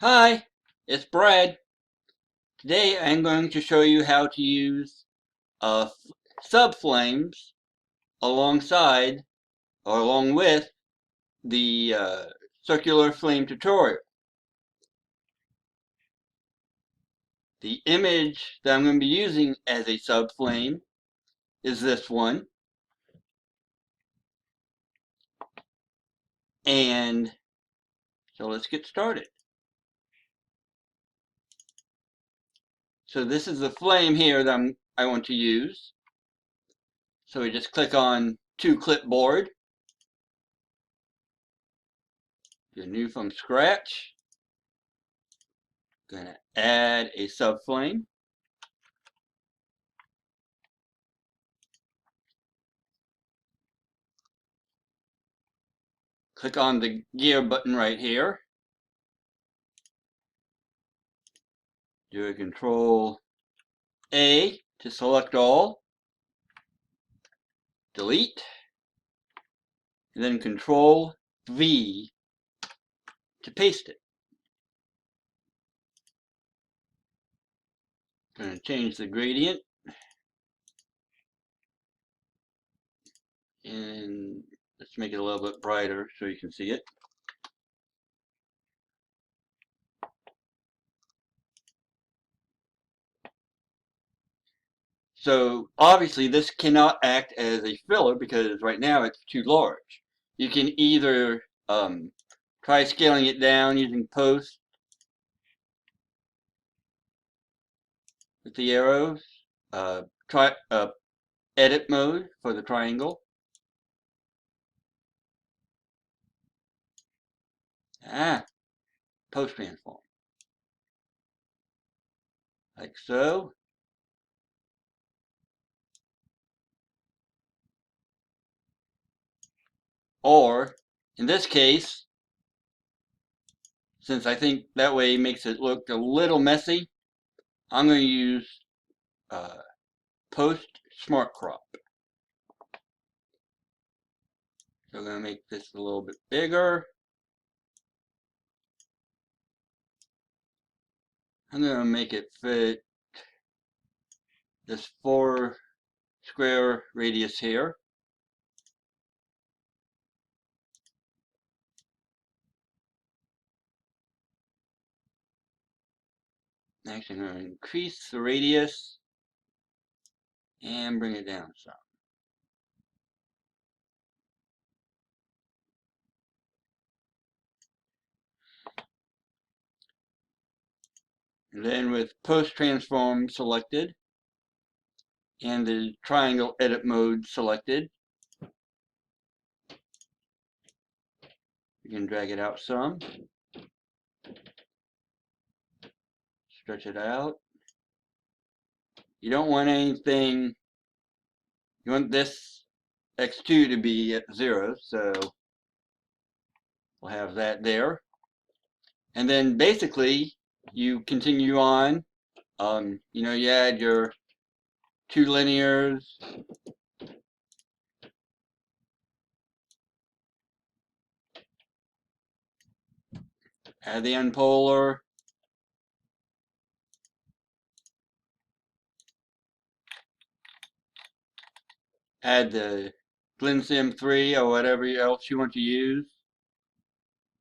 Hi, it's Brad. Today I'm going to show you how to use Subflames alongside or along with the circular flame tutorial. The image that I'm going to be using as a subflame is this one. And so let's get started. So this is the flame here that I want to use. So we just click on to clipboard. Do new from scratch. Going to add a subflame. Click on the gear button right here. Do a Control A to select all. Delete. And then Control V to paste it. I'm going to change the gradient. And let's make it a little bit brighter so you can see it. So obviously this cannot act as a filler because right now it's too large. You can either try scaling it down using post with the arrows, try edit mode for the triangle. Post transform. Like so. Or, in this case, since I think that way makes it look a little messy, I'm going to use Post Smart Crop. So I'm going to make this a little bit bigger. I'm going to make it fit this 4 square radius here. Next, I'm going to increase the radius and bring it down some. And then with Post Transform selected and the triangle edit mode selected, you can drag it out some. Stretch it out. You don't want anything, you want this x2 to be at 0, so we'll have that there. And then basically you continue on. You add your 2 linears, add the unpolar, add the GlinSim 3 or whatever else you want to use.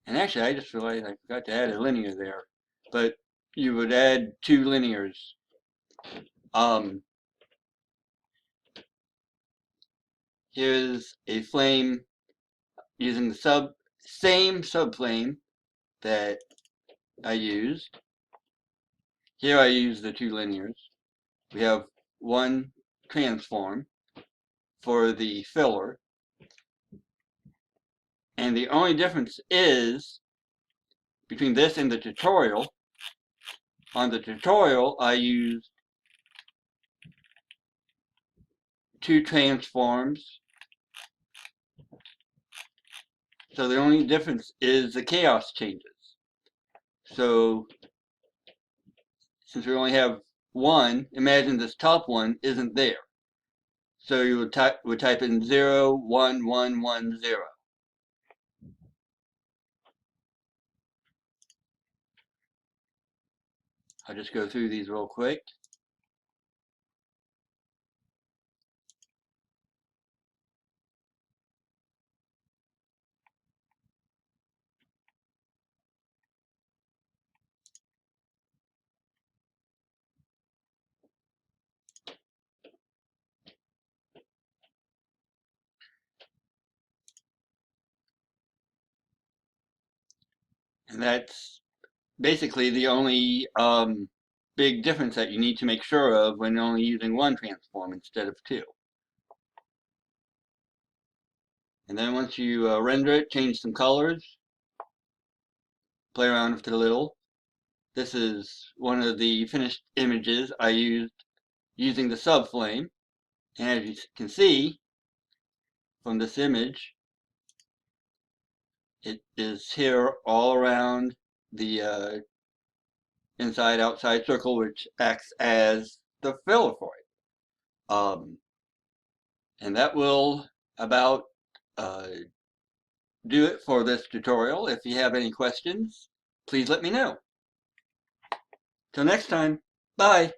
And actually, I just realized I forgot to add a linear there. But you would add 2 linears. Here's a flame using the same subflame that I used. Here I use the 2 linears. We have 1 transform for the filler. And the only difference is between this and the tutorial. On the tutorial, I used 2 transforms. So the only difference is the chaos changes. So since we only have 1, imagine this top one isn't there. So you would type in 0, 1, 1, 1, 0. I'll just go through these real quick. And that's basically the only big difference that you need to make sure of when only using one transform instead of two. And then once you render it, change some colors, play around with it a little. This is one of the finished images I used using the Subflame. And as you can see from this image, it is here all around the inside-outside circle, which acts as the filler for it. And that will about do it for this tutorial. If you have any questions, please let me know. Till next time, bye.